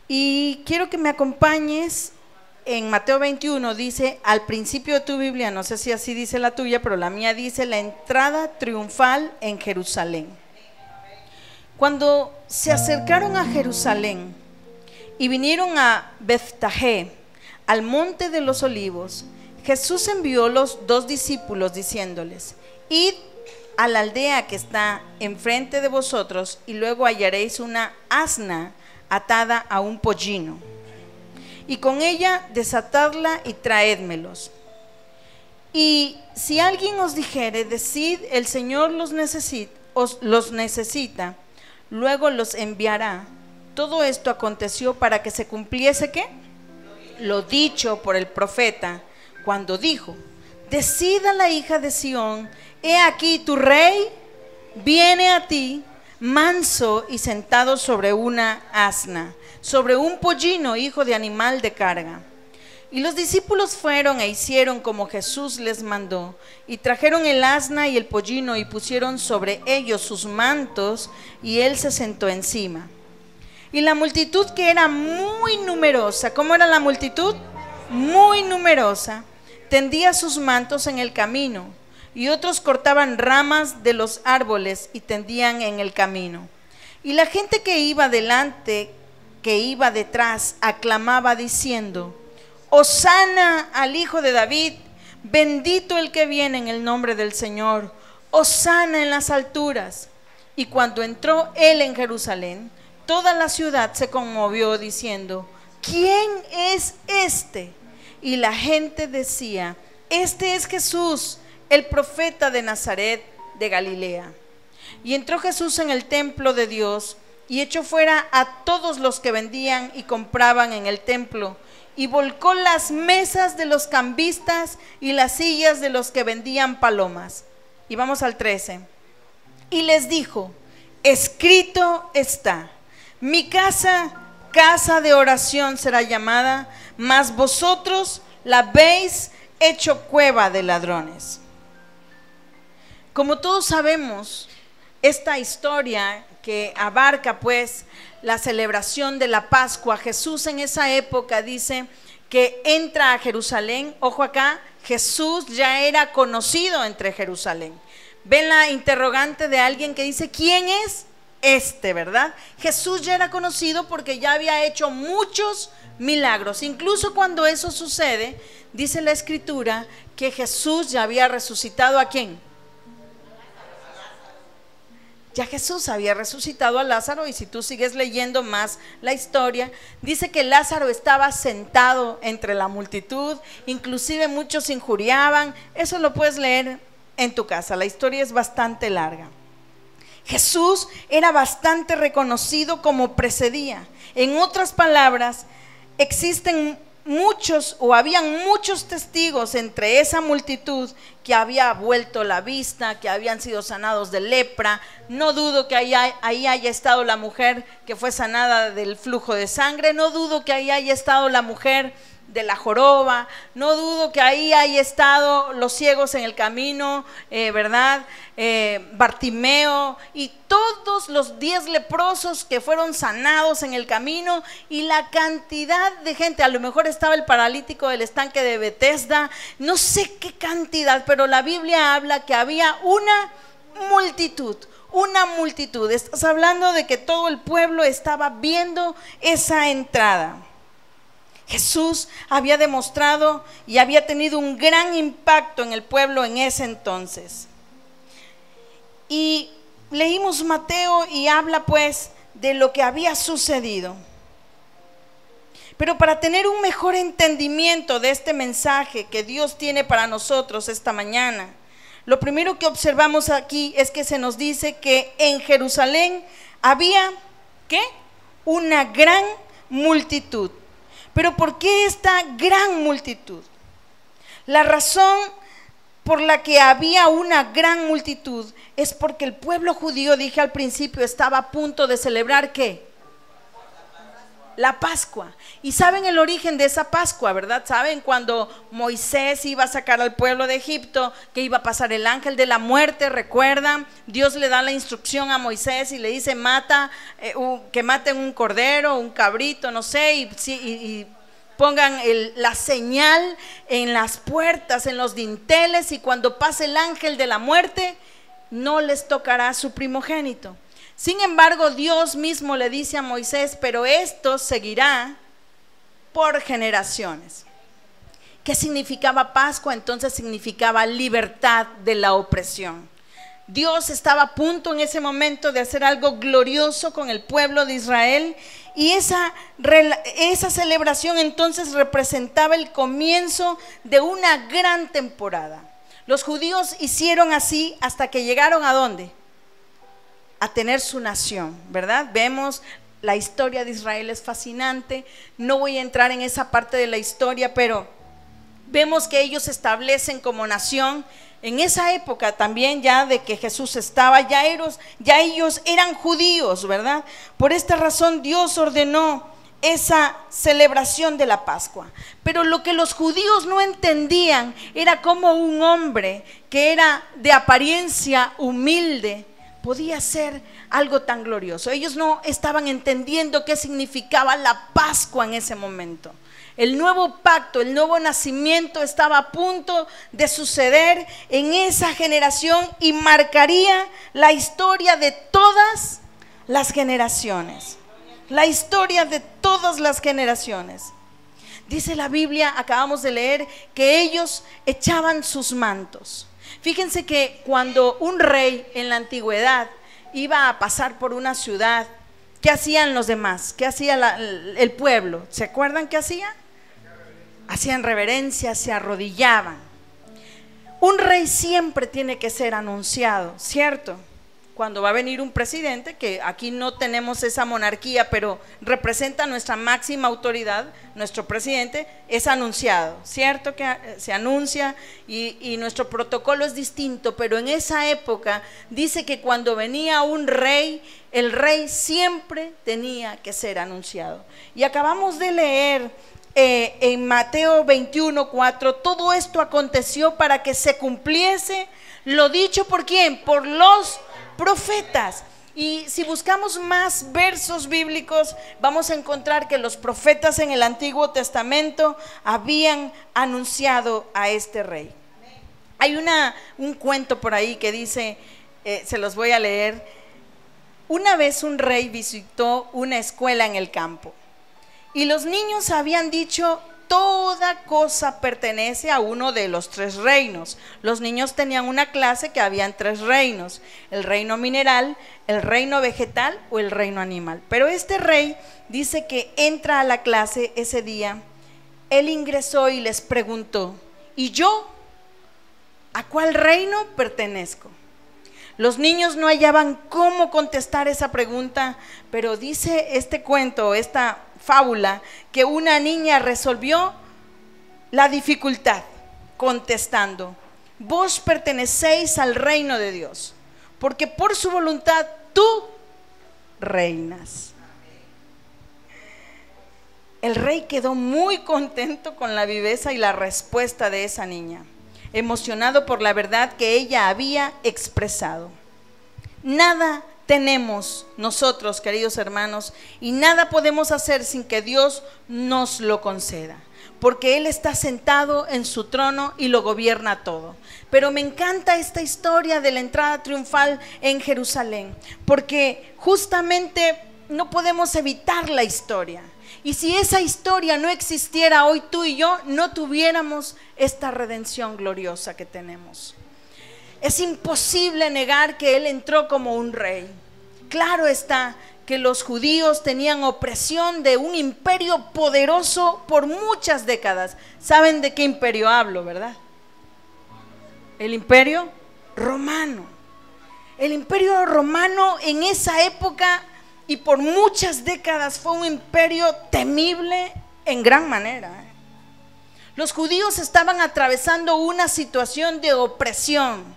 Y quiero que me acompañes en Mateo 21, dice al principio de tu Biblia, no sé si así dice la tuya, pero la mía dice la entrada triunfal en Jerusalén. Cuando se acercaron a Jerusalén y vinieron a Betfagé, al monte de los olivos, Jesús envió los 2 discípulos diciéndoles: id a la aldea que está enfrente de vosotros y luego hallaréis una asna atada a un pollino, y con ella desatadla y traédmelos. Y si alguien os dijere: decid, el Señor los necesita, luego los enviará. Todo esto aconteció para que se cumpliese ¿qué? Lo dicho por el profeta, cuando dijo: decid a la hija de Sión, he aquí tu rey viene a ti, manso y sentado sobre una asna, sobre un pollino, hijo de animal de carga. Y los discípulos fueron e hicieron como Jesús les mandó, y trajeron el asna y el pollino y pusieron sobre ellos sus mantos, y él se sentó encima. Y la multitud, que era muy numerosa, ¿cómo era la multitud? Muy numerosa, tendía sus mantos en el camino, y otros cortaban ramas de los árboles y tendían en el camino. Y la gente que iba delante, que iba detrás, aclamaba diciendo: Hosana al Hijo de David, bendito el que viene en el nombre del Señor, Hosana en las alturas. Y cuando entró él en Jerusalén, toda la ciudad se conmovió diciendo: ¿quién es este? Y la gente decía: este es Jesús, el profeta de Nazaret de Galilea. Y entró Jesús en el templo de Dios y echó fuera a todos los que vendían y compraban en el templo, y volcó las mesas de los cambistas y las sillas de los que vendían palomas. Y vamos al 13. Y les dijo: escrito está, mi casa, casa de oración será llamada, mas vosotros la habéis hecho cueva de ladrones. Como todos sabemos, esta historia que abarca pues la celebración de la Pascua, Jesús en esa época dice que entra a Jerusalén. Ojo acá, Jesús ya era conocido entre Jerusalén. Ven la interrogante de alguien que dice: ¿quién es este? ¿Verdad? Jesús ya era conocido porque ya había hecho muchos milagros. Incluso cuando eso sucede, dice la Escritura que Jesús ya había resucitado ¿a quién? Ya Jesús había resucitado a Lázaro, y si tú sigues leyendo más la historia, dice que Lázaro estaba sentado entre la multitud, inclusive muchos injuriaban. Eso lo puedes leer en tu casa, la historia es bastante larga. Jesús era bastante reconocido como precedía. En otras palabras, existen muchos o habían muchos testigos entre esa multitud que había vuelto la vista, que habían sido sanados de lepra. No dudo que ahí haya estado la mujer que fue sanada del flujo de sangre, no dudo que ahí haya estado la mujer de la joroba, no dudo que ahí haya estado los ciegos en el camino, ¿verdad? Bartimeo y todos los 10 leprosos que fueron sanados en el camino, y la cantidad de gente. A lo mejor estaba el paralítico del estanque de Betesda, no sé qué cantidad, pero la Biblia habla que había una multitud. Una multitud, estás hablando de que todo el pueblo estaba viendo esa entrada. Jesús había demostrado y había tenido un gran impacto en el pueblo en ese entonces. Y leímos Mateo y habla pues de lo que había sucedido. Pero para tener un mejor entendimiento de este mensaje que Dios tiene para nosotros esta mañana, lo primero que observamos aquí es que se nos dice que en Jerusalén había ¿qué? Una gran multitud. Pero ¿por qué esta gran multitud? La razón por la que había una gran multitud es porque el pueblo judío, dije al principio, estaba a punto de celebrar ¿qué? La Pascua. Y saben el origen de esa Pascua, ¿verdad? Saben cuando Moisés iba a sacar al pueblo de Egipto, que iba a pasar el ángel de la muerte, ¿recuerdan? Dios le da la instrucción a Moisés y le dice que maten un cordero, un cabrito, no sé, y pongan la señal en las puertas, en los dinteles, y cuando pase el ángel de la muerte, no les tocará su primogénito. Sin embargo, Dios mismo le dice a Moisés, pero esto seguirá por generaciones. ¿Qué significaba Pascua? Entonces significaba libertad de la opresión. Dios estaba a punto en ese momento de hacer algo glorioso con el pueblo de Israel, y esa celebración entonces representaba el comienzo de una gran temporada. Los judíos hicieron así hasta que llegaron ¿a dónde? A tener su nación, ¿verdad? Vemos la historia de Israel, es fascinante. No voy a entrar en esa parte de la historia, pero vemos que ellos se establecen como nación. En esa época también, ya de que Jesús estaba, ya ellos eran judíos, ¿verdad? Por esta razón Dios ordenó esa celebración de la Pascua. Pero lo que los judíos no entendían era cómo un hombre que era de apariencia humilde podía ser algo tan glorioso. Ellos no estaban entendiendo qué significaba la Pascua en ese momento. El nuevo pacto, el nuevo nacimiento estaba a punto de suceder en esa generación y marcaría la historia de todas las generaciones. La historia de todas las generaciones. Dice la Biblia, acabamos de leer, que ellos echaban sus mantos. Fíjense que cuando un rey en la antigüedad iba a pasar por una ciudad, ¿qué hacían los demás? ¿Qué hacía el pueblo? ¿Se acuerdan qué hacían? Hacían reverencia, se arrodillaban. Un rey siempre tiene que ser anunciado, ¿cierto? Cuando va a venir un presidente, que aquí no tenemos esa monarquía, pero representa nuestra máxima autoridad, nuestro presidente es anunciado, ¿cierto? Que se anuncia y nuestro protocolo es distinto, pero en esa época dice que cuando venía un rey, el rey siempre tenía que ser anunciado. Y acabamos de leer en Mateo 21:4, todo esto aconteció para que se cumpliese lo dicho ¿por quién? Por los profetas. Y si buscamos más versos bíblicos, vamos a encontrar que los profetas en el Antiguo Testamento habían anunciado a este rey. Hay un cuento por ahí que dice, se los voy a leer. Una vez un rey visitó una escuela en el campo y los niños habían dicho: toda cosa pertenece a uno de los 3 reinos. Los niños tenían una clase que habían 3 reinos: el reino mineral, el reino vegetal o el reino animal. Pero este rey dice que entra a la clase ese día. Él ingresó y les preguntó: ¿y yo? ¿A cuál reino pertenezco? Los niños no hallaban cómo contestar esa pregunta, pero dice este cuento, esta fábula, que una niña resolvió la dificultad contestando: vos pertenecéis al reino de Dios, porque por su voluntad tú reinas. El rey quedó muy contento con la viveza y la respuesta de esa niña, emocionado por la verdad que ella había expresado. Nada tenemos nosotros, queridos hermanos, y nada podemos hacer sin que Dios nos lo conceda, porque Él está sentado en su trono y lo gobierna todo. Pero me encanta esta historia de la entrada triunfal en Jerusalén, porque justamente no podemos evitar la historia. Y si esa historia no existiera hoy, tú y yo no tuviéramos esta redención gloriosa que tenemos. Es imposible negar que Él entró como un rey. Claro está que los judíos tenían opresión de un imperio poderoso por muchas décadas. ¿Saben de qué imperio hablo, verdad? El imperio romano. El imperio romano en esa época y por muchas décadas fue un imperio temible en gran manera. Los judíos estaban atravesando una situación de opresión.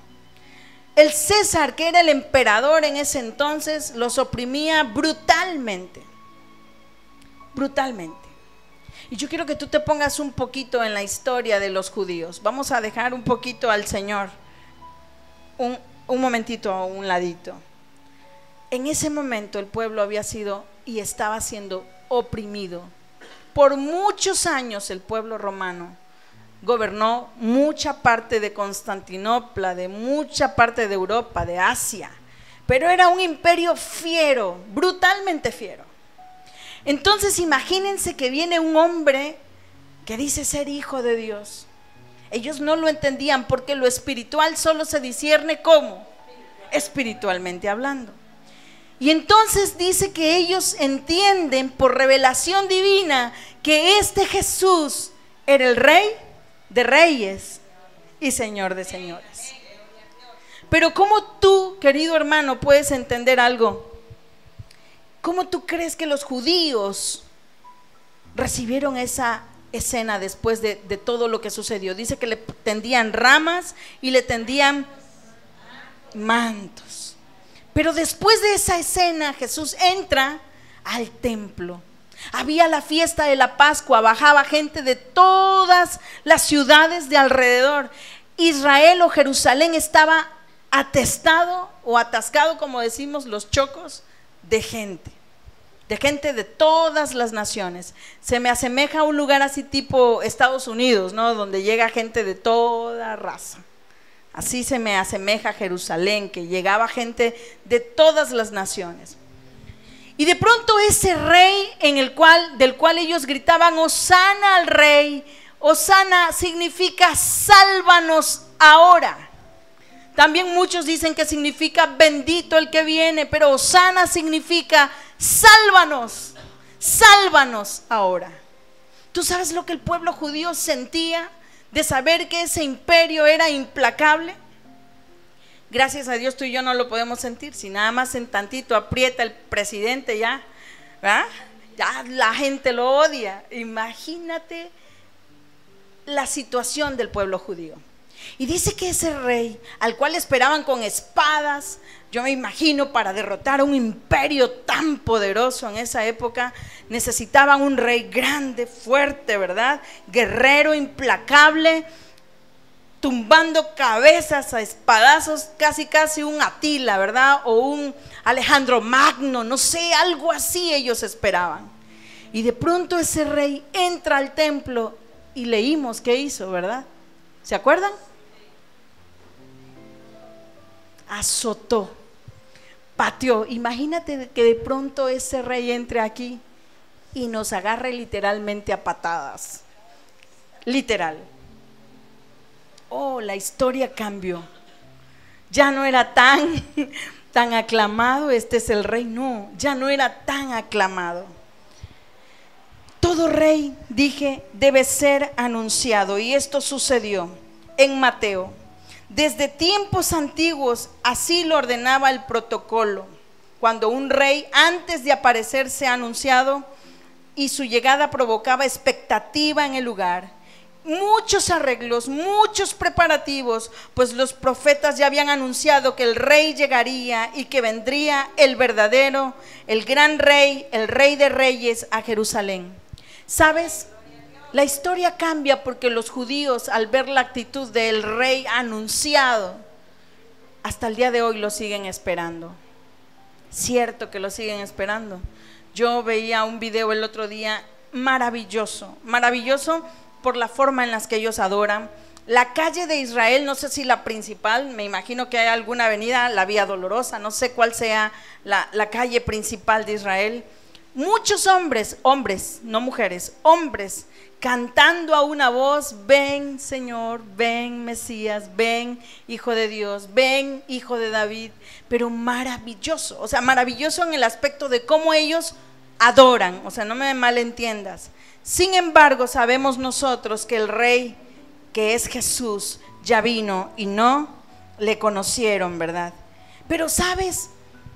El César, que era el emperador en ese entonces, los oprimía brutalmente. brutalmente. Y yo quiero que tú te pongas un poquito en la historia de los judíos. Vamos a dejar un poquito al Señor, un momentito a un ladito. En ese momento el pueblo había sido y estaba siendo oprimido. Por muchos años el pueblo romano gobernó mucha parte de Constantinopla, de mucha parte de Europa, de Asia, pero era un imperio fiero, brutalmente fiero. Entonces imagínense que viene un hombre que dice ser hijo de Dios. Ellos no lo entendían porque lo espiritual solo se discierne ¿cómo? Espiritualmente hablando. Y entonces dice que ellos entienden por revelación divina que este Jesús era el Rey de Reyes y Señor de Señores. Pero ¿cómo tú, querido hermano, puedes entender algo? ¿Cómo tú crees que los judíos recibieron esa escena después de todo lo que sucedió? Dice que le tendían ramas y le tendían mantos. Pero después de esa escena Jesús entra al templo. Había la fiesta de la Pascua, bajaba gente de todas las ciudades de alrededor. Israel o Jerusalén estaba atestado o atascado, como decimos los chocos, de gente de todas las naciones. Se me asemeja a un lugar así tipo Estados Unidos, ¿no? Donde llega gente de toda raza. Así se me asemeja a Jerusalén, que llegaba gente de todas las naciones. Y de pronto ese rey del cual ellos gritaban, Hosana al rey. Hosana significa sálvanos ahora. También muchos dicen que significa bendito el que viene, pero Hosana significa sálvanos, sálvanos ahora. ¿Tú sabes lo que el pueblo judío sentía de saber que ese imperio era implacable? Gracias a Dios tú y yo no lo podemos sentir. Si nada más en tantito aprieta el presidente ya, ¿verdad? Ya la gente lo odia. Imagínate la situación del pueblo judío. Y dice que ese rey, al cual esperaban con espadas, yo me imagino para derrotar a un imperio tan poderoso en esa época, necesitaban un rey grande, fuerte, ¿verdad? Guerrero, implacable, tumbando cabezas a espadazos, casi un Atila, ¿verdad? O un Alejandro Magno, no sé, algo así ellos esperaban. Y de pronto ese rey entra al templo y leímos qué hizo, ¿verdad? ¿Se acuerdan? Azotó, pateó. Imagínate que de pronto ese rey entre aquí y nos agarre literalmente a patadas. Literal. Oh, la historia cambió. Ya no era tan aclamado, este es el rey. No, ya no era tan aclamado. Todo rey, dije, debe ser anunciado, y esto sucedió en Mateo. Desde tiempos antiguos así lo ordenaba el protocolo. Cuando un rey antes de aparecer sea anunciado y su llegada provocaba expectativa en el lugar. Muchos arreglos, muchos preparativos, pues los profetas ya habían anunciado que el rey llegaría y que vendría el verdadero, el gran rey, el rey de reyes a Jerusalén. ¿Sabes? La historia cambia porque los judíos, al ver la actitud del rey anunciado, hasta el día de hoy lo siguen esperando. Cierto que lo siguen esperando. Yo veía un video el otro día maravilloso, maravilloso por la forma en las que ellos adoran. La calle de Israel, no sé si la principal, me imagino que hay alguna avenida, la Vía Dolorosa, no sé cuál sea la calle principal de Israel. Muchos hombres, no mujeres, hombres, cantando a una voz, ven Señor, ven Mesías, ven Hijo de Dios, ven Hijo de David, pero maravilloso, o sea, maravilloso en el aspecto de cómo ellos adoran, o sea, no me malentiendas. Sin embargo, sabemos nosotros que el Rey, que es Jesús, ya vino y no le conocieron, ¿verdad? Pero sabes,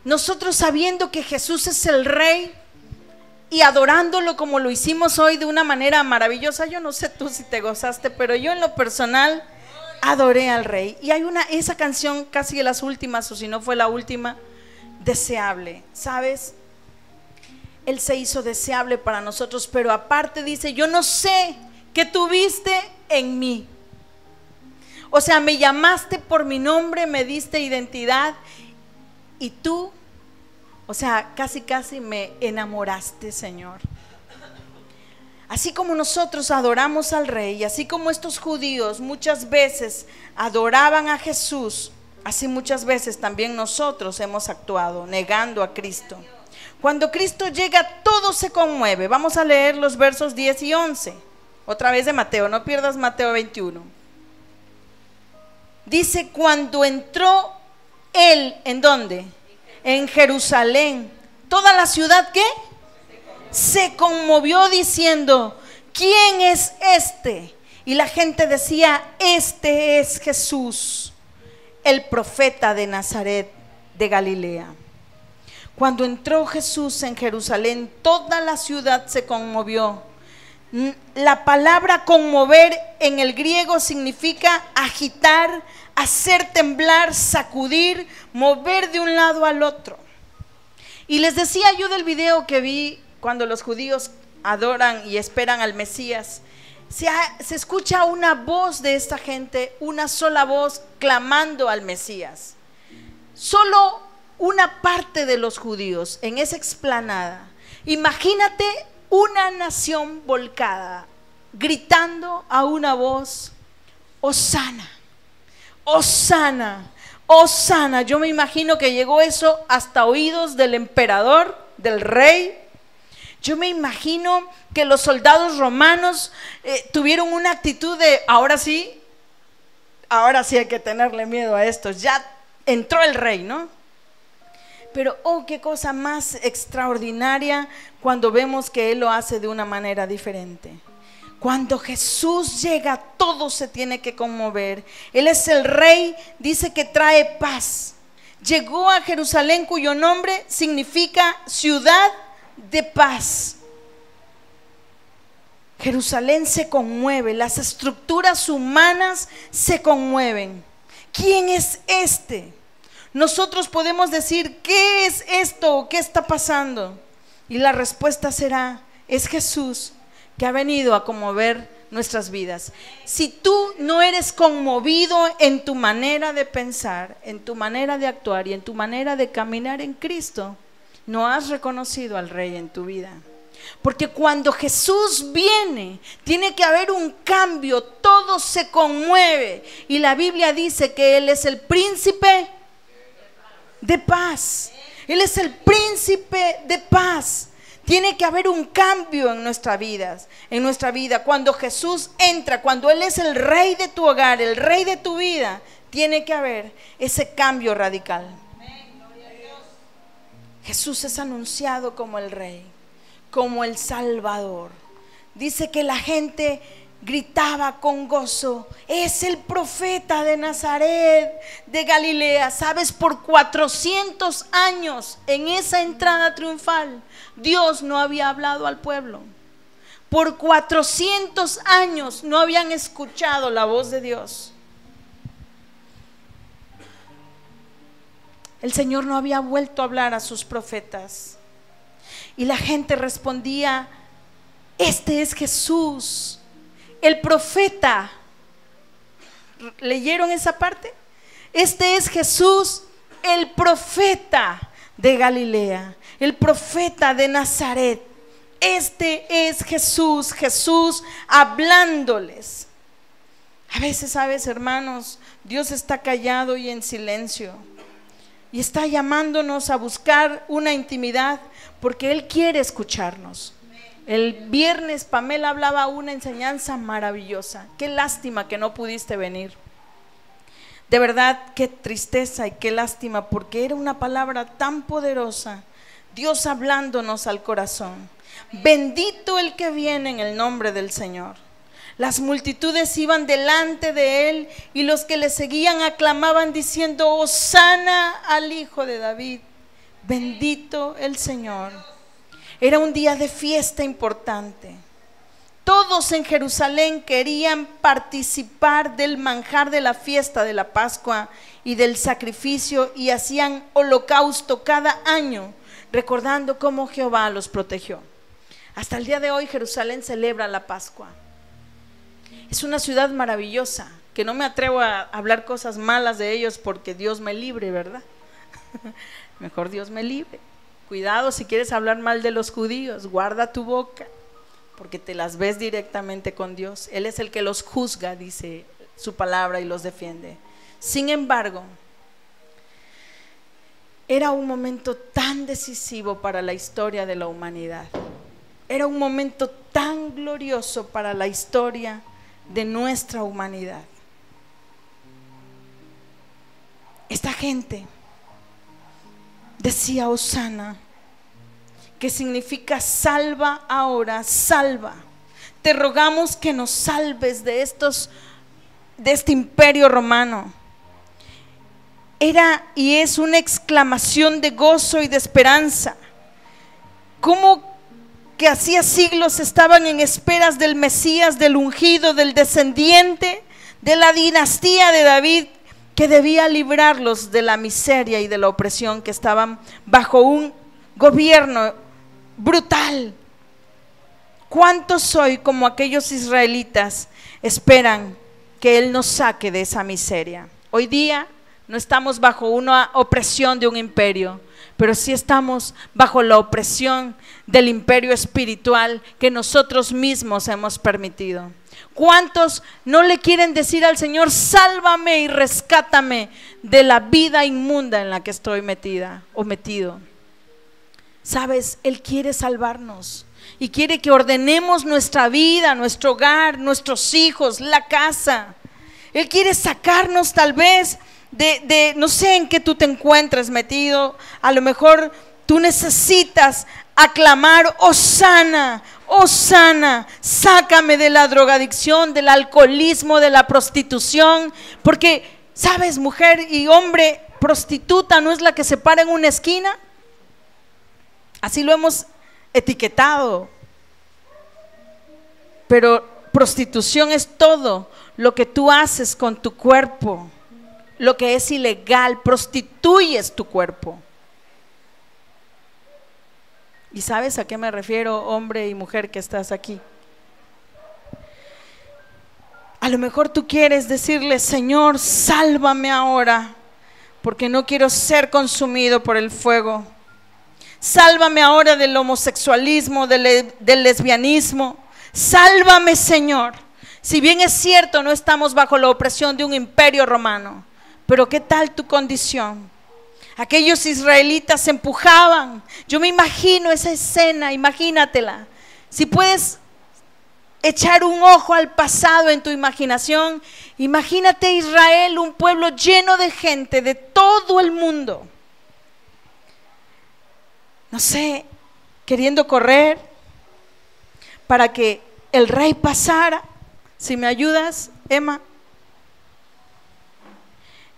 nosotros sabiendo que Jesús es el Rey y adorándolo como lo hicimos hoy de una manera maravillosa, yo no sé tú si te gozaste, pero yo en lo personal adoré al Rey. Y hay esa canción casi de las últimas, o si no fue la última, deseable, ¿sabes? Él se hizo deseable para nosotros, pero aparte dice, yo no sé qué tuviste en mí. O sea, me llamaste por mi nombre, me diste identidad y tú, o sea, casi me enamoraste, Señor. Así como nosotros adoramos al Rey, y así como estos judíos muchas veces adoraban a Jesús, así muchas veces también nosotros hemos actuado negando a Cristo. Cuando Cristo llega, todo se conmueve. Vamos a leer los versos 10 y 11. Otra vez de Mateo, no pierdas Mateo 21. Dice, cuando entró Él, ¿en dónde? En Jerusalén. Toda la ciudad, ¿qué? Se conmovió diciendo, ¿quién es este? Y la gente decía, este es Jesús, el profeta de Nazaret de Galilea. Cuando entró Jesús en Jerusalén, toda la ciudad se conmovió. La palabra conmover en el griego significa agitar, hacer temblar, sacudir, mover de un lado al otro. Y les decía yo del video que vi cuando los judíos adoran y esperan al Mesías, se escucha una voz de esta gente, una sola voz clamando al Mesías. Solo una parte de los judíos en esa explanada. Imagínate una nación volcada, gritando a una voz, Hosana, Hosana, Hosana. Yo me imagino que llegó eso hasta oídos del emperador, del rey. Yo me imagino que los soldados romanos tuvieron una actitud de, ahora sí hay que tenerle miedo a estos, ya entró el rey, ¿no? Pero oh, qué cosa más extraordinaria cuando vemos que Él lo hace de una manera diferente. Cuando Jesús llega, todo se tiene que conmover. Él es el Rey, dice que trae paz. Llegó a Jerusalén, cuyo nombre significa ciudad de paz. Jerusalén se conmueve, las estructuras humanas se conmueven. ¿Quién es este? Nosotros podemos decir, ¿qué es esto? ¿Qué está pasando? Y la respuesta será, es Jesús que ha venido a conmover nuestras vidas. Si tú no eres conmovido en tu manera de pensar, en tu manera de actuar y en tu manera de caminar en Cristo, no has reconocido al Rey en tu vida. Porque cuando Jesús viene, tiene que haber un cambio, todo se conmueve. Y la Biblia dice que Él es el príncipe de paz. Él es el príncipe de paz. Tiene que haber un cambio en nuestra vida. Cuando Jesús entra, cuando Él es el Rey de tu hogar, el Rey de tu vida, tiene que haber ese cambio radical. Jesús es anunciado como el Rey, como el Salvador. Dice que la gente gritaba con gozo, es el profeta de Nazaret de Galilea. Sabes, por 400 años en esa entrada triunfal, Dios no había hablado al pueblo. Por 400 años no habían escuchado la voz de Dios. El Señor no había vuelto a hablar a sus profetas. Y la gente respondía, este es Jesús, el profeta. ¿Leyeron esa parte? Este es Jesús, el profeta de Galilea, el profeta de Nazaret. Este es Jesús, Jesús hablándoles. A veces, sabes, hermanos, Dios está callado y en silencio. Y está llamándonos a buscar una intimidad porque Él quiere escucharnos. El viernes Pamela hablaba una enseñanza maravillosa. Qué lástima que no pudiste venir. De verdad, qué tristeza y qué lástima, porque era una palabra tan poderosa. Dios hablándonos al corazón. Bendito el que viene en el nombre del Señor. Las multitudes iban delante de Él y los que le seguían aclamaban diciendo, Hosana al Hijo de David. Bendito el Señor. Era un día de fiesta importante. Todos en Jerusalén querían participar del manjar de la fiesta de la Pascua y del sacrificio, y hacían holocausto cada año. recordando cómo Jehová los protegió. Hasta el día de hoy Jerusalén celebra la Pascua. Es una ciudad maravillosa, que no me atrevo a hablar cosas malas de ellos porque Dios me libre, ¿verdad? Mejor Dios me libre. Cuidado si quieres hablar mal de los judíos, guarda tu boca, porque te las ves directamente con Dios. Él es el que los juzga, dice su palabra, y los defiende. Sin embargo, era un momento tan decisivo para la historia de la humanidad. Era un momento tan glorioso para la historia de nuestra humanidad. Esta gente decía Hosana, que significa salva ahora, salva. Te rogamos que nos salves de este imperio romano. Era y es una exclamación de gozo y de esperanza. Como que hacía siglos estaban en esperas del Mesías, del ungido, del descendiente de la dinastía de David, que debía librarlos de la miseria y de la opresión, que estaban bajo un gobierno brutal. ¿Cuántos hoy, como aquellos israelitas, esperan que Él nos saque de esa miseria? Hoy día no estamos bajo una opresión de un imperio, pero sí estamos bajo la opresión del imperio espiritual que nosotros mismos hemos permitido. ¿Cuántos no le quieren decir al Señor, sálvame y rescátame de la vida inmunda en la que estoy metida o metido? Sabes, Él quiere salvarnos y quiere que ordenemos nuestra vida, nuestro hogar, nuestros hijos, la casa. Él quiere sacarnos tal vez no sé en qué tú te encuentres metido. A lo mejor tú necesitas aclamar, Hosana, Hosana, sácame de la drogadicción, del alcoholismo, de la prostitución. Porque, ¿sabes? Mujer y hombre prostituta no es la que se para en una esquina. Así lo hemos etiquetado. Pero prostitución es todo lo que tú haces con tu cuerpo, lo que es ilegal, prostituyes tu cuerpo. ¿Y sabes a qué me refiero, hombre y mujer que estás aquí? A lo mejor tú quieres decirle, Señor, sálvame ahora, porque no quiero ser consumido por el fuego. Sálvame ahora del homosexualismo, del lesbianismo. Sálvame, Señor. Si bien es cierto, no estamos bajo la opresión de un imperio romano, pero ¿qué tal tu condición? Aquellos israelitas se empujaban. Yo me imagino esa escena, imagínatela. Si puedes echar un ojo al pasado en tu imaginación, imagínate Israel, un pueblo lleno de gente de todo el mundo. No sé, queriendo correr para que el rey pasara. Si me ayudas, Emma.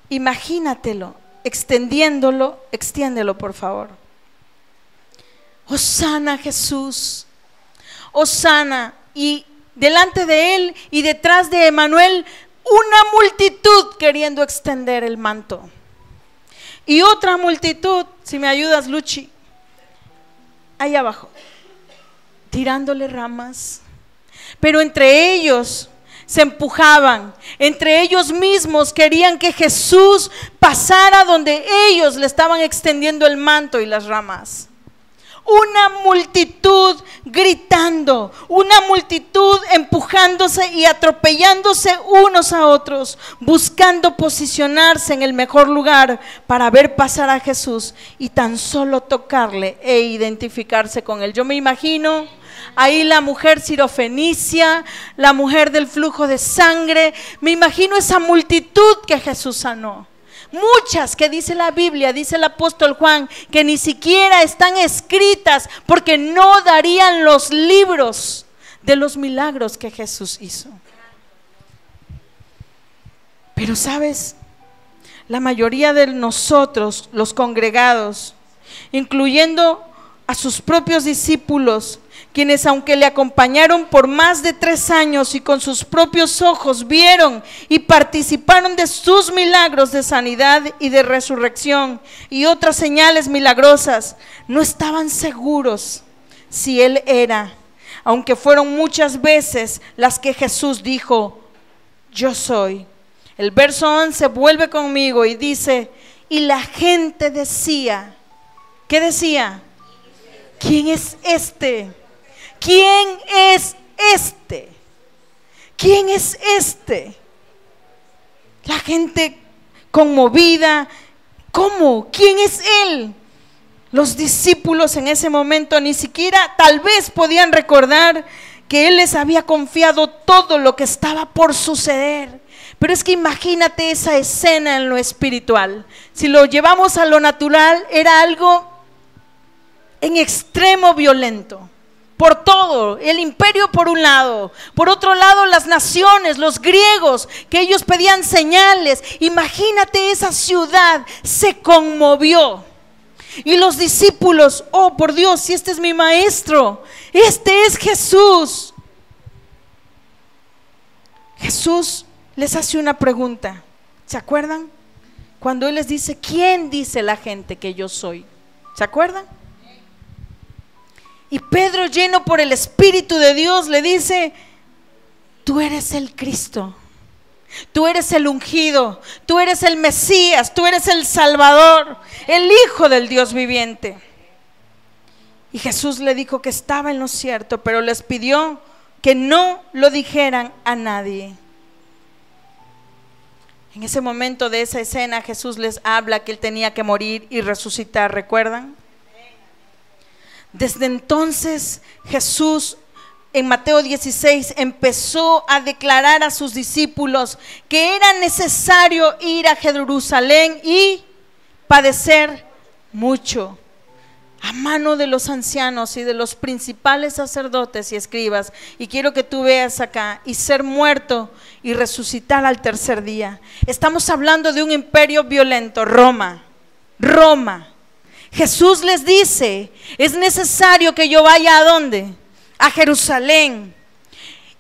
Imagínatelo, extiéndelo por favor. Hosana Jesús, Hosana, y delante de él y detrás de Emanuel una multitud queriendo extender el manto. Y otra multitud, si me ayudas Luchi, ahí abajo, tirándole ramas. Pero entre ellos se empujaban, entre ellos mismos querían que Jesús pasara donde ellos le estaban extendiendo el manto y las ramas. Una multitud gritando, una multitud empujándose y atropellándose unos a otros, buscando posicionarse en el mejor lugar para ver pasar a Jesús y tan solo tocarle e identificarse con él. Yo me imagino ahí la mujer sirofenicia, la mujer del flujo de sangre, me imagino esa multitud que Jesús sanó. Muchas que dice la Biblia, dice el apóstol Juan, que ni siquiera están escritas porque no darían los libros de los milagros que Jesús hizo. Pero sabes, la mayoría de nosotros, los congregados, incluyendo a sus propios discípulos, quienes aunque le acompañaron por más de 3 años y con sus propios ojos vieron y participaron de sus milagros de sanidad y de resurrección y otras señales milagrosas, no estaban seguros si él era, aunque fueron muchas veces las que Jesús dijo: yo soy. El verso 11 vuelve conmigo y dice: y la gente decía, ¿qué decía? ¿Quién es este? ¿Quién es este? ¿Quién es este? La gente conmovida. ¿Cómo? ¿Quién es él? Los discípulos en ese momento ni siquiera tal vez podían recordar que él les había confiado todo lo que estaba por suceder. Pero es que imagínate esa escena en lo espiritual. Si lo llevamos a lo natural, era algo en extremo violento. Por todo, el imperio por un lado, por otro lado las naciones, los griegos, que ellos pedían señales. Imagínate, esa ciudad se conmovió. Y los discípulos: oh por Dios, si este es mi maestro, este es Jesús. Jesús les hace una pregunta, ¿se acuerdan? Cuando él les dice: ¿quién dice la gente que yo soy? ¿Se acuerdan? Y Pedro, lleno por el Espíritu de Dios, le dice: tú eres el Cristo, tú eres el ungido, tú eres el Mesías, tú eres el Salvador, el Hijo del Dios viviente. Y Jesús le dijo que estaba en lo cierto, pero les pidió que no lo dijeran a nadie. En ese momento de esa escena, Jesús les habla que él tenía que morir y resucitar, ¿recuerdan? Desde entonces Jesús en Mateo 16 empezó a declarar a sus discípulos que era necesario ir a Jerusalén y padecer mucho a mano de los ancianos y de los principales sacerdotes y escribas. Y quiero que tú veas acá: y ser muerto y resucitar al tercer día. Estamos hablando de un imperio violento, Roma. Jesús les dice: es necesario que yo vaya ¿a dónde? A Jerusalén,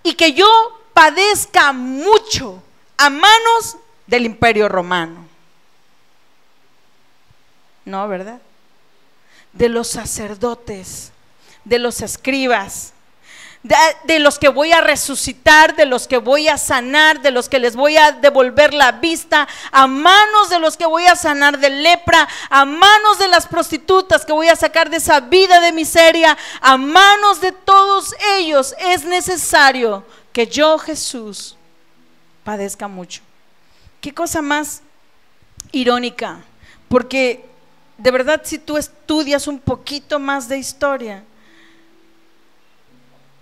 y que yo padezca mucho a manos del imperio romano. No, ¿verdad? De los sacerdotes, de los escribas, de los que voy a resucitar, de los que voy a sanar, de los que les voy a devolver la vista, a manos de los que voy a sanar de lepra, a manos de las prostitutas que voy a sacar de esa vida de miseria, a manos de todos ellos es necesario que yo, Jesús, padezca mucho. Qué cosa más irónica, porque de verdad, si tú estudias un poquito más de historia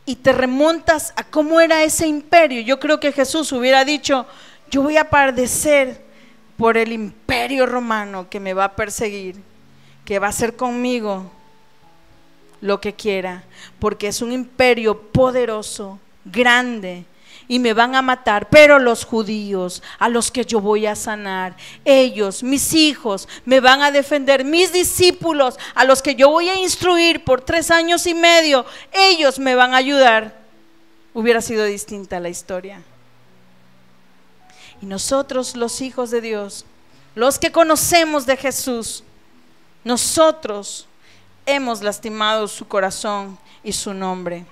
y te remontas a cómo era ese imperio, yo creo que Jesús hubiera dicho: yo voy a padecer por el imperio romano que me va a perseguir, que va a hacer conmigo lo que quiera, porque es un imperio poderoso, grande, y me van a matar. Pero los judíos a los que yo voy a sanar, ellos, mis hijos, me van a defender. Mis discípulos a los que yo voy a instruir por 3 años y medio, ellos me van a ayudar. Hubiera sido distinta la historia. Y nosotros, los hijos de Dios, los que conocemos de Jesús, nosotros hemos lastimado su corazón y su nombre.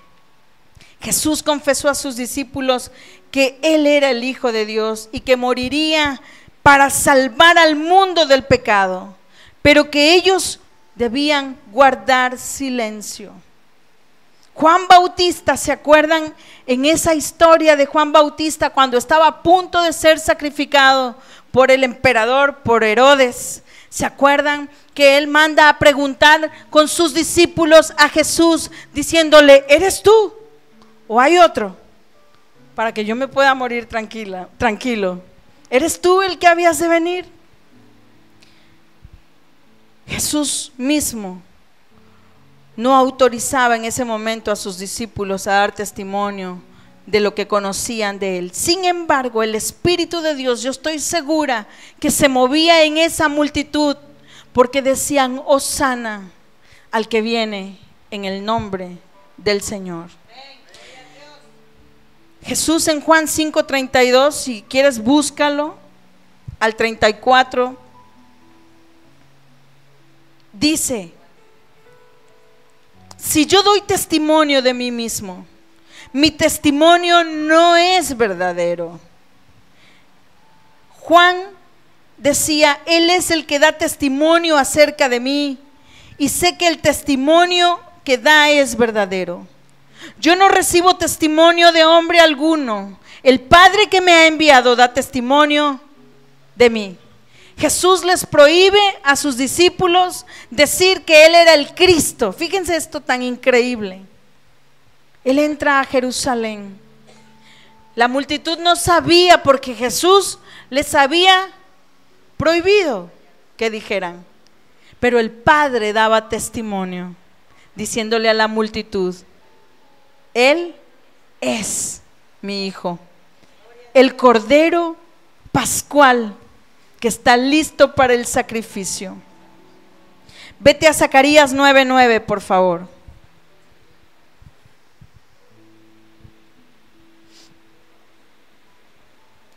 Jesús confesó a sus discípulos que Él era el Hijo de Dios y que moriría para salvar al mundo del pecado, pero que ellos debían guardar silencio. Juan Bautista, ¿se acuerdan en esa historia de Juan Bautista cuando estaba a punto de ser sacrificado por el emperador, por Herodes? ¿Se acuerdan que él manda a preguntar con sus discípulos a Jesús diciéndole: ¿eres tú o hay otro? Para que yo me pueda morir tranquilo. ¿Eres tú el que habías de venir? Jesús mismo no autorizaba en ese momento a sus discípulos a dar testimonio de lo que conocían de Él. Sin embargo, el Espíritu de Dios, yo estoy segura que se movía en esa multitud, porque decían: Hosana al que viene en el nombre del Señor. Jesús en Juan 5:32, si quieres búscalo, al 34, dice: si yo doy testimonio de mí mismo, mi testimonio no es verdadero. Juan decía: Él es el que da testimonio acerca de mí, y sé que el testimonio que da es verdadero. Yo no recibo testimonio de hombre alguno. El Padre que me ha enviado da testimonio de mí. Jesús les prohíbe a sus discípulos decir que Él era el Cristo. Fíjense esto tan increíble. Él entra a Jerusalén. La multitud no sabía porque Jesús les había prohibido que dijeran. Pero el Padre daba testimonio, diciéndole a la multitud: Él es mi Hijo, el Cordero Pascual que está listo para el sacrificio. Vete a Zacarías 9:9, por favor.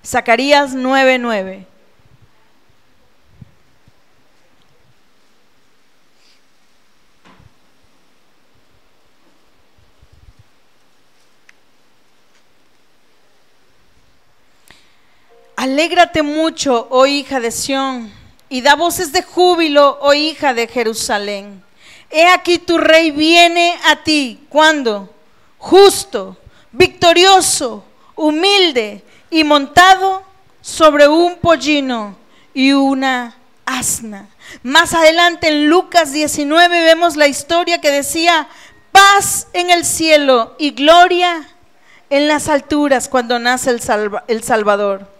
Zacarías 9:9. Alégrate mucho, oh hija de Sión, y da voces de júbilo, oh hija de Jerusalén. He aquí tu rey viene a ti. ¿Cuándo? Justo, victorioso, humilde y montado sobre un pollino y una asna. Más adelante en Lucas 19 vemos la historia que decía: paz en el cielo y gloria en las alturas cuando nace el Salvador.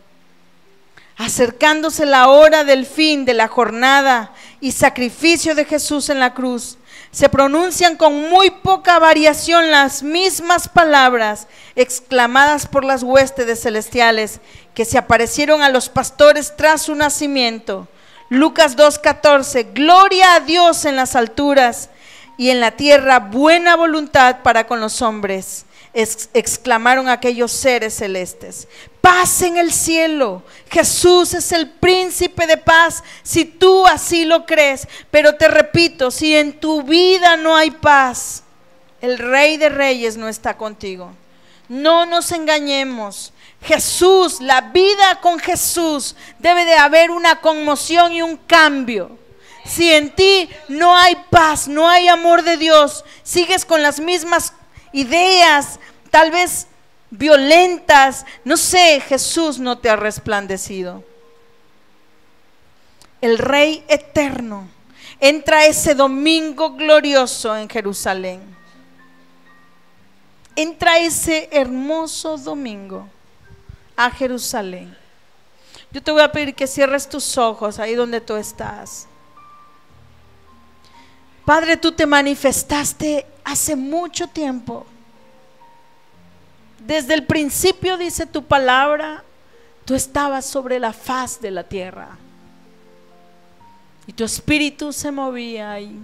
Acercándose la hora del fin de la jornada y sacrificio de Jesús en la cruz, se pronuncian con muy poca variación las mismas palabras exclamadas por las huestes celestiales que se aparecieron a los pastores tras su nacimiento. Lucas 2:14: gloria a Dios en las alturas y en la tierra buena voluntad para con los hombres. Exclamaron aquellos seres celestes. Paz en el cielo. Jesús es el príncipe de paz, si tú así lo crees. Pero te repito, si en tu vida no hay paz, el Rey de Reyes no está contigo. No nos engañemos. Jesús, la vida con Jesús, debe de haber una conmoción y un cambio. Si en ti no hay paz, no hay amor de Dios, sigues con las mismas ideas, tal vez violentas, no sé, Jesús no te ha resplandecido. El Rey eterno entra ese domingo glorioso en Jerusalén. Entra ese hermoso domingo a Jerusalén. Yo te voy a pedir que cierres tus ojos ahí donde tú estás. Padre, tú te manifestaste hace mucho tiempo. Desde el principio, dice tu palabra, tú estabas sobre la faz de la tierra y tu espíritu se movía ahí.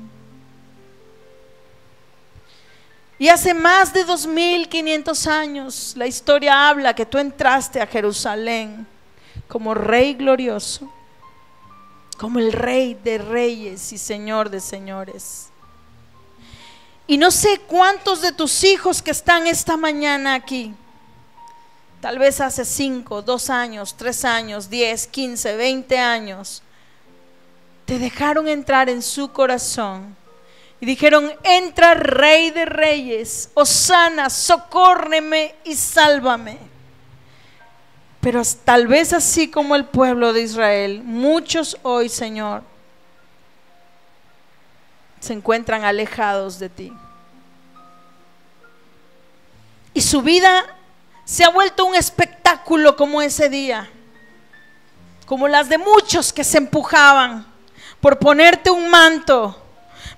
Y hace más de 2500 años la historia habla que tú entraste a Jerusalén como Rey glorioso, como el Rey de reyes y Señor de señores. Y no sé cuántos de tus hijos que están esta mañana aquí, tal vez hace 5, 2 años, 3 años, 10, 15, 20 años, te dejaron entrar en su corazón y dijeron: entra Rey de Reyes, hosana, socórreme y sálvame. Pero tal vez así como el pueblo de Israel, muchos hoy, Señor, se encuentran alejados de ti. Y su vida se ha vuelto un espectáculo como ese día, como las de muchos que se empujaban por ponerte un manto,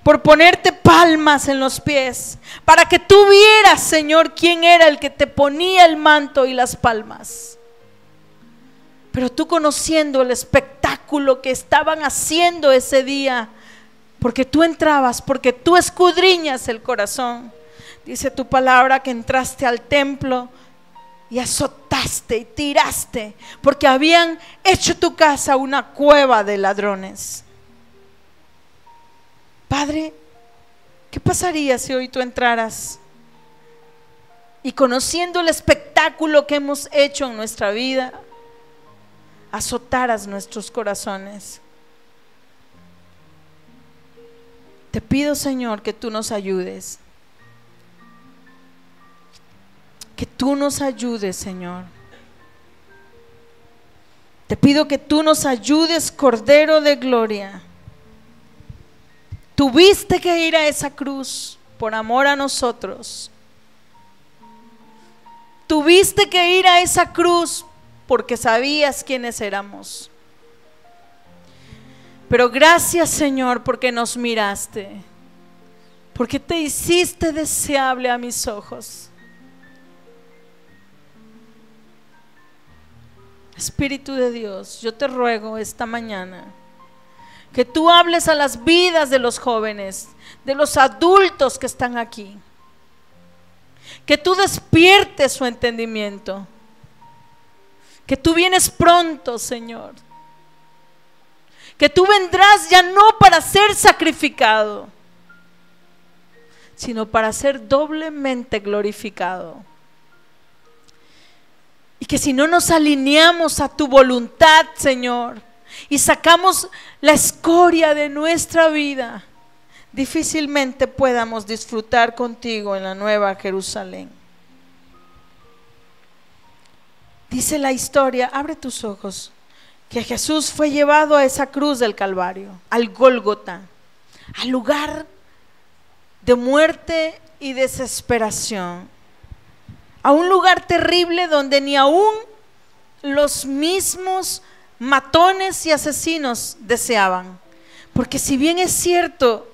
por ponerte palmas en los pies, para que tú vieras, Señor, quién era el que te ponía el manto y las palmas. Pero tú, conociendo el espectáculo que estaban haciendo ese día, porque tú entrabas, porque tú escudriñas el corazón, Dice tu palabra que entraste al templo y azotaste y tiraste, porque habían hecho tu casa una cueva de ladrones. Padre, ¿qué pasaría si hoy tú entraras y, conociendo el espectáculo que hemos hecho en nuestra vida, azotaras nuestros corazones? Te pido, Señor, que tú nos ayudes. Que tú nos ayudes, Señor. Te pido que tú nos ayudes, Cordero de Gloria. Tuviste que ir a esa cruz por amor a nosotros. Tuviste que ir a esa cruz porque sabías quiénes éramos. Pero gracias, Señor, porque nos miraste, porque te hiciste deseable a mis ojos. Espíritu de Dios, yo te ruego esta mañana que tú hables a las vidas de los jóvenes, de los adultos que están aquí, que tú despiertes su entendimiento, que tú vienes pronto, Señor, que tú vendrás ya no para ser sacrificado, sino para ser doblemente glorificado. Y que si no nos alineamos a tu voluntad, Señor, y sacamos la escoria de nuestra vida, difícilmente podamos disfrutar contigo en la nueva Jerusalén. Dice la historia, abre tus ojos, que Jesús fue llevado a esa cruz del Calvario, al Gólgota, al lugar de muerte y desesperación, a un lugar terrible donde ni aún los mismos matones y asesinos deseaban. Porque si bien es cierto,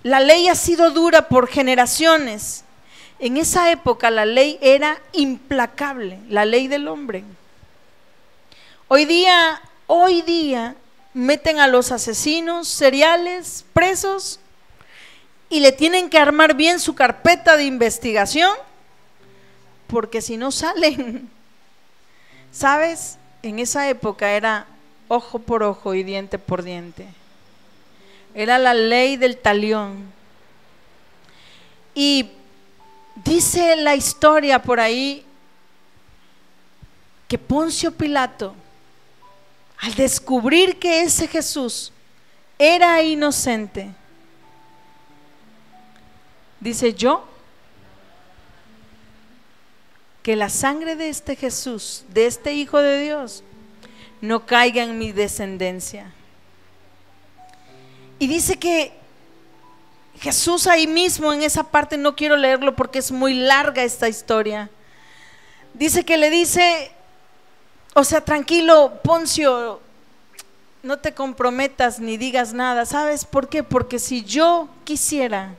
la ley ha sido dura por generaciones, en esa época la ley era implacable, la ley del hombre. Hoy día meten a los asesinos seriales presos y le tienen que armar bien su carpeta de investigación, porque si no salen, ¿sabes? En esa época era ojo por ojo y diente por diente. Era la ley del talión. Y dice la historia por ahí que Poncio Pilato, al descubrir que ese Jesús era inocente, dice: yo, que la sangre de este Jesús, de este Hijo de Dios, no caiga en mi descendencia. Y dice que Jesús ahí mismo en esa parte, no quiero leerlo porque es muy larga esta historia, dice que le dice, o sea, tranquilo Poncio, no te comprometas ni digas nada. ¿Sabes por qué? Porque si yo quisiera,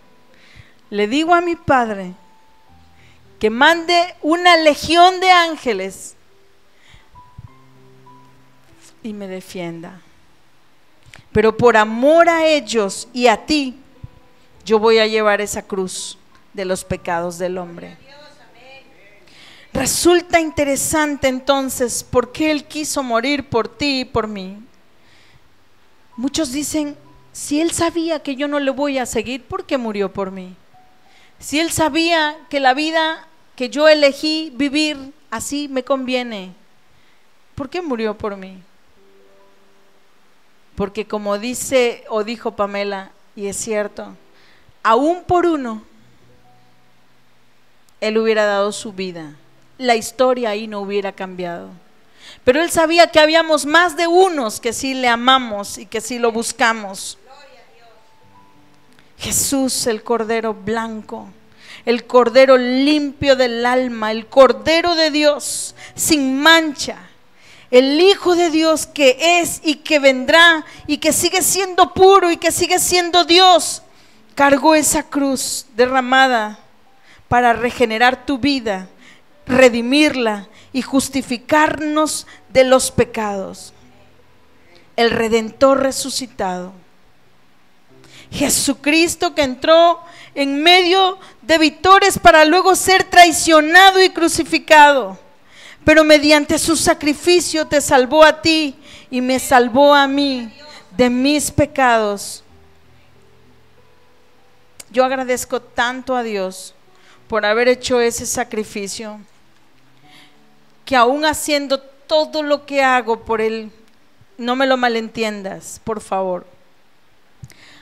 le digo a mi Padre que mande una legión de ángeles y me defienda, pero por amor a ellos y a ti, yo voy a llevar esa cruz de los pecados del hombre. Resulta interesante entonces por qué Él quiso morir por ti y por mí. Muchos dicen, si Él sabía que yo no le voy a seguir, ¿por qué murió por mí? Si Él sabía que la vida que yo elegí vivir así me conviene, ¿por qué murió por mí? Porque como dice o dijo Pamela, y es cierto, aún por uno, Él hubiera dado su vida. La historia ahí no hubiera cambiado. Pero Él sabía que habíamos más de unos que sí le amamos y que sí lo buscamos. Jesús, el Cordero blanco, el Cordero limpio del alma, el Cordero de Dios sin mancha, el Hijo de Dios que es y que vendrá y que sigue siendo puro y que sigue siendo Dios, cargó esa cruz derramada para regenerar tu vida, redimirla y justificarnos de los pecados. El Redentor resucitado. Jesucristo que entró en medio de victorias para luego ser traicionado y crucificado, pero mediante su sacrificio te salvó a ti y me salvó a mí de mis pecados. Yo agradezco tanto a Dios por haber hecho ese sacrificio, que aún haciendo todo lo que hago por Él, no me lo malentiendas, por favor,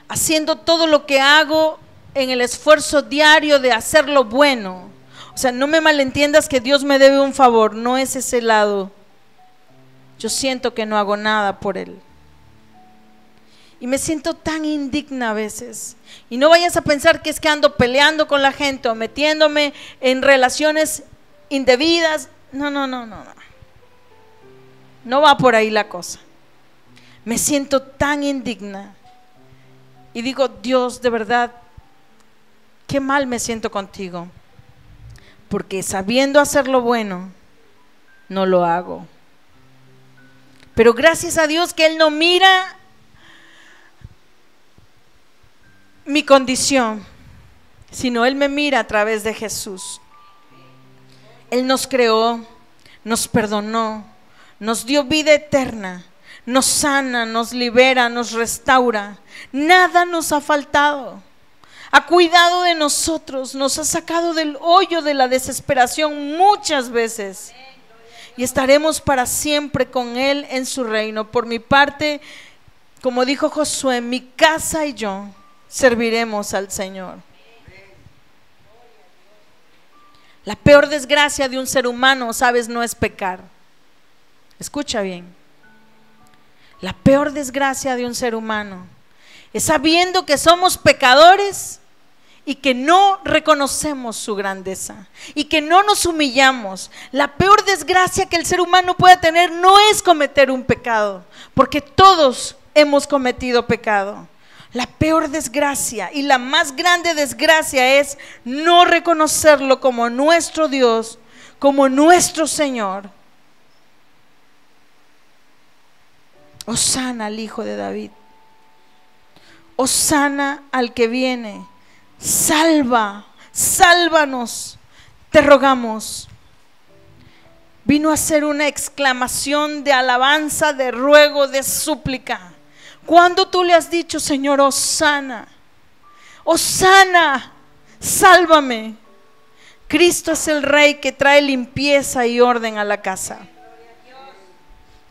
haciendo todo lo que hago en el esfuerzo diario de hacer lo bueno, o sea, no me malentiendas que Dios me debe un favor, no es ese lado. Yo siento que no hago nada por Él y me siento tan indigna a veces. Y no vayas a pensar que es que ando peleando con la gente o metiéndome en relaciones indebidas. No. No va por ahí la cosa. Me siento tan indigna y digo, Dios, de verdad, qué mal me siento contigo, porque sabiendo hacer lo bueno, no lo hago. Pero gracias a Dios que Él no mira mi condición, sino Él me mira a través de Jesús. Él nos creó, nos perdonó, nos dio vida eterna, nos sana, nos libera, nos restaura. Nada nos ha faltado. Ha cuidado de nosotros, nos ha sacado del hoyo de la desesperación muchas veces. Y estaremos para siempre con Él en su reino. Por mi parte, como dijo Josué, mi casa y yo serviremos al Señor. La peor desgracia de un ser humano, sabes, no es pecar. Escucha bien. La peor desgracia de un ser humano es sabiendo que somos pecadores y que no reconocemos su grandeza y que no nos humillamos. La peor desgracia que el ser humano pueda tener no es cometer un pecado, porque todos hemos cometido pecado. La peor desgracia y la más grande desgracia es no reconocerlo como nuestro Dios, como nuestro Señor. Hosana al Hijo de David, hosana al que viene. Sálvanos, te rogamos. Vino a ser una exclamación de alabanza, de ruego, de súplica. ¿Cuándo tú le has dicho, Señor, hosana, sálvame? Cristo es el Rey que trae limpieza y orden a la casa.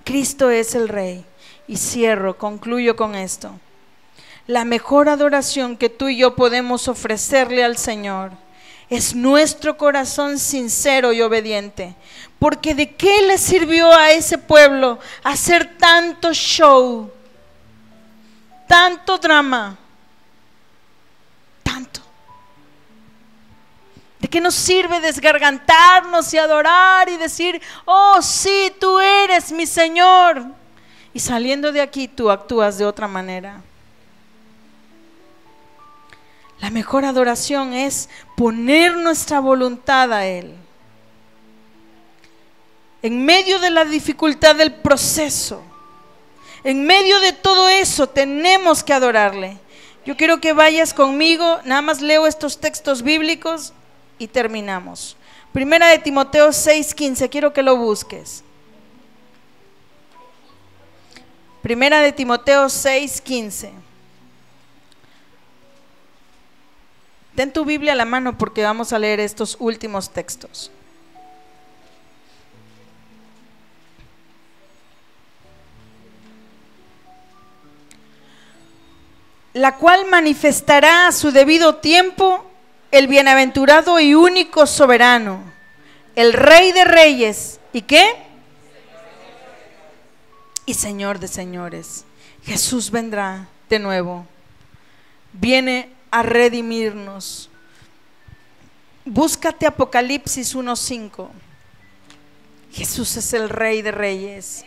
Cristo es el Rey. Y concluyo con esto. La mejor adoración que tú y yo podemos ofrecerle al Señor es nuestro corazón sincero y obediente. Porque ¿de qué le sirvió a ese pueblo hacer tanto show, tanto drama, tanto? ¿De qué nos sirve desgargantarnos y adorar y decir, oh sí, tú eres mi Señor? Y saliendo de aquí tú actúas de otra manera. La mejor adoración es poner nuestra voluntad a Él. En medio de la dificultad del proceso, en medio de todo eso, tenemos que adorarle. Yo quiero que vayas conmigo, nada más leo estos textos bíblicos y terminamos. Primera de Timoteo 6:15, quiero que lo busques. Primera de Timoteo 6:15. Ten tu Biblia a la mano porque vamos a leer estos últimos textos. La cual manifestará a su debido tiempo el bienaventurado y único soberano, el Rey de reyes, ¿y qué? Y Señor de señores. Jesús vendrá de nuevo, viene a redimirnos. Búscate Apocalipsis 1:5. Jesús es el Rey de reyes.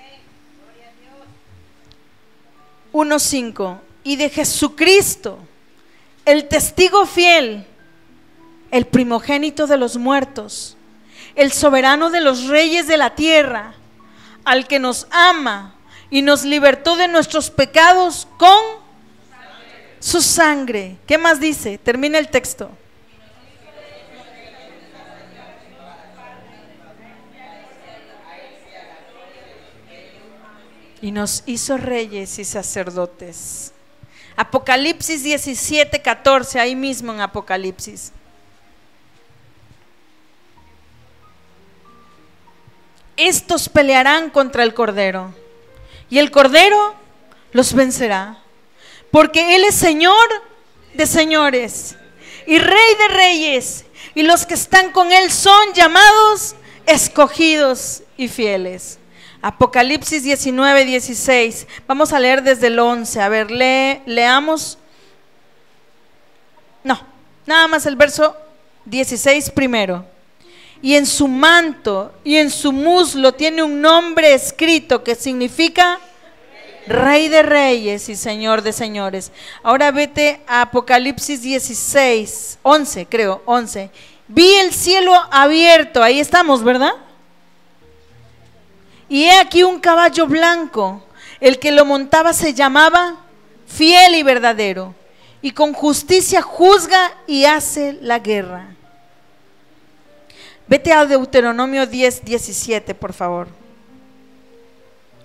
1:5. Y de Jesucristo, el testigo fiel, el primogénito de los muertos, el soberano de los reyes de la tierra, al que nos ama y nos libertó de nuestros pecados con su sangre. ¿Qué más dice? Termina el texto. Y nos hizo reyes y sacerdotes. Apocalipsis 17, 14, ahí mismo en Apocalipsis. Estos pelearán contra el Cordero, y el Cordero los vencerá, porque Él es Señor de señores y Rey de reyes, y los que están con Él son llamados, escogidos y fieles. Apocalipsis 19, 16. Vamos a leer desde el 11. A ver, leamos. No, nada más el verso 16 primero. Y en su manto y en su muslo tiene un nombre escrito que significa Rey de reyes y Señor de señores. Ahora vete a Apocalipsis 16, 11 creo, 11. Vi el cielo abierto, ahí estamos, ¿verdad? Y he aquí un caballo blanco, el que lo montaba se llamaba Fiel y Verdadero, y con justicia juzga y hace la guerra. Vete a Deuteronomio 10, 17, por favor.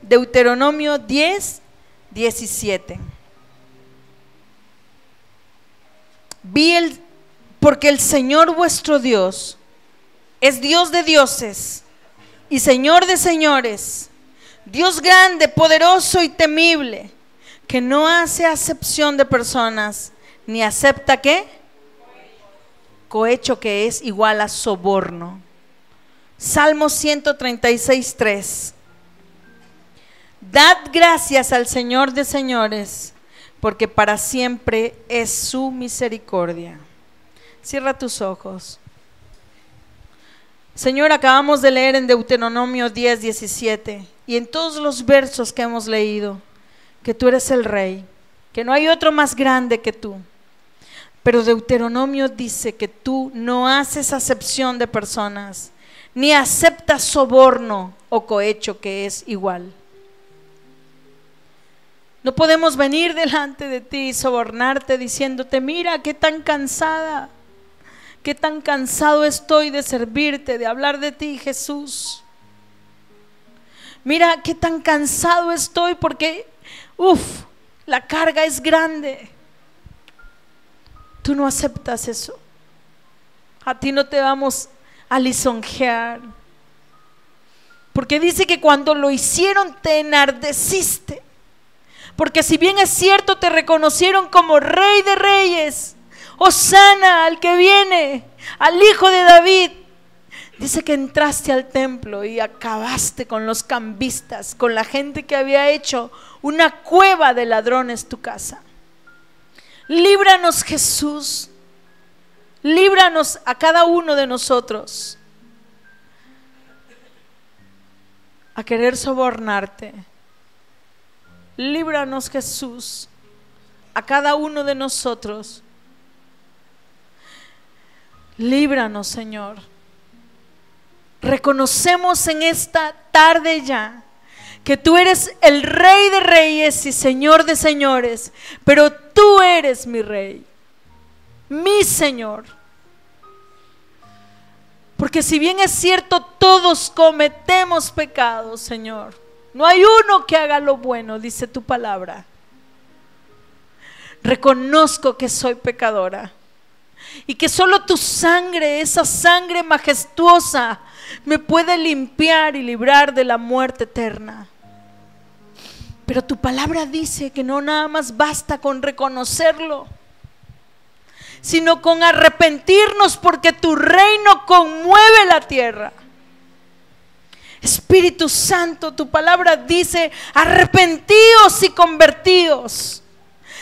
Deuteronomio 10, 17. Porque el Señor vuestro Dios es Dios de dioses y Señor de señores, Dios grande, poderoso y temible, que no hace acepción de personas, ni acepta ¿qué? Cohecho, que es igual a soborno. Salmo 136, 3. Dad gracias al Señor de señores, porque para siempre es su misericordia. Cierra tus ojos. Señor, acabamos de leer en Deuteronomio 10, 17 y en todos los versos que hemos leído que tú eres el Rey, que no hay otro más grande que tú. Pero Deuteronomio dice que tú no haces acepción de personas, ni aceptas soborno o cohecho, que es igual. No podemos venir delante de ti y sobornarte diciéndote: mira qué tan cansada, qué tan cansado estoy de servirte, de hablar de ti, Jesús. Mira qué tan cansado estoy porque, la carga es grande. Tú no aceptas eso. A ti no te vamos a lisonjear, porque dice que cuando lo hicieron te enardeciste. Porque si bien es cierto, te reconocieron como Rey de reyes, Hosana al que viene, al Hijo de David. Dice que entraste al templo y acabaste con los cambistas, con la gente que había hecho una cueva de ladrones tu casa. Líbranos, Jesús, líbranos a cada uno de nosotros a querer sobornarte. Líbranos, Jesús, a cada uno de nosotros. Líbranos, Señor. Reconocemos en esta tarde ya que tú eres el Rey de reyes y Señor de señores, pero tú eres mi Rey, mi Señor. Porque si bien es cierto, todos cometemos pecados, Señor, no hay uno que haga lo bueno, dice tu palabra. Reconozco que soy pecadora y que solo tu sangre, esa sangre majestuosa, me puede limpiar y librar de la muerte eterna. Pero tu palabra dice que no nada más basta con reconocerlo, sino con arrepentirnos, porque tu reino conmueve la tierra. Espíritu Santo, tu palabra dice: arrepentíos y convertíos,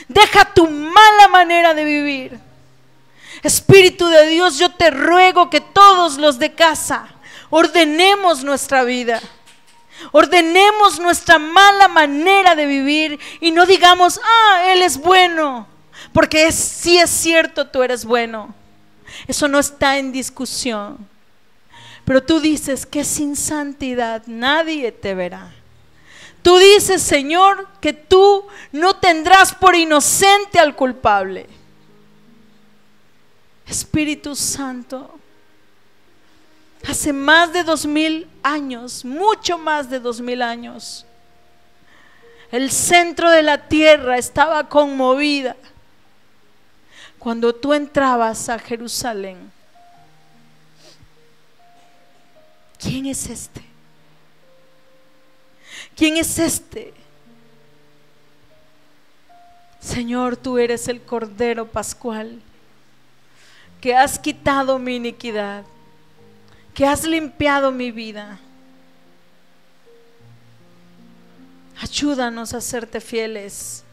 deja tu mala manera de vivir. Espíritu de Dios, yo te ruego que todos los de casa ordenemos nuestra vida, ordenemos nuestra mala manera de vivir y no digamos: Él es bueno, porque sí es cierto, tú eres bueno. Eso no está en discusión. Pero tú dices que sin santidad nadie te verá. tú dices, Señor, que tú no tendrás por inocente al culpable. Espíritu Santo, hace más de 2000 años, mucho más de 2000 años, el centro de la tierra estaba conmovida cuando tú entrabas a Jerusalén. ¿Quién es este? ¿Quién es este? Señor, tú eres el Cordero Pascual, que has quitado mi iniquidad, que has limpiado mi vida. Ayúdanos a serte fieles.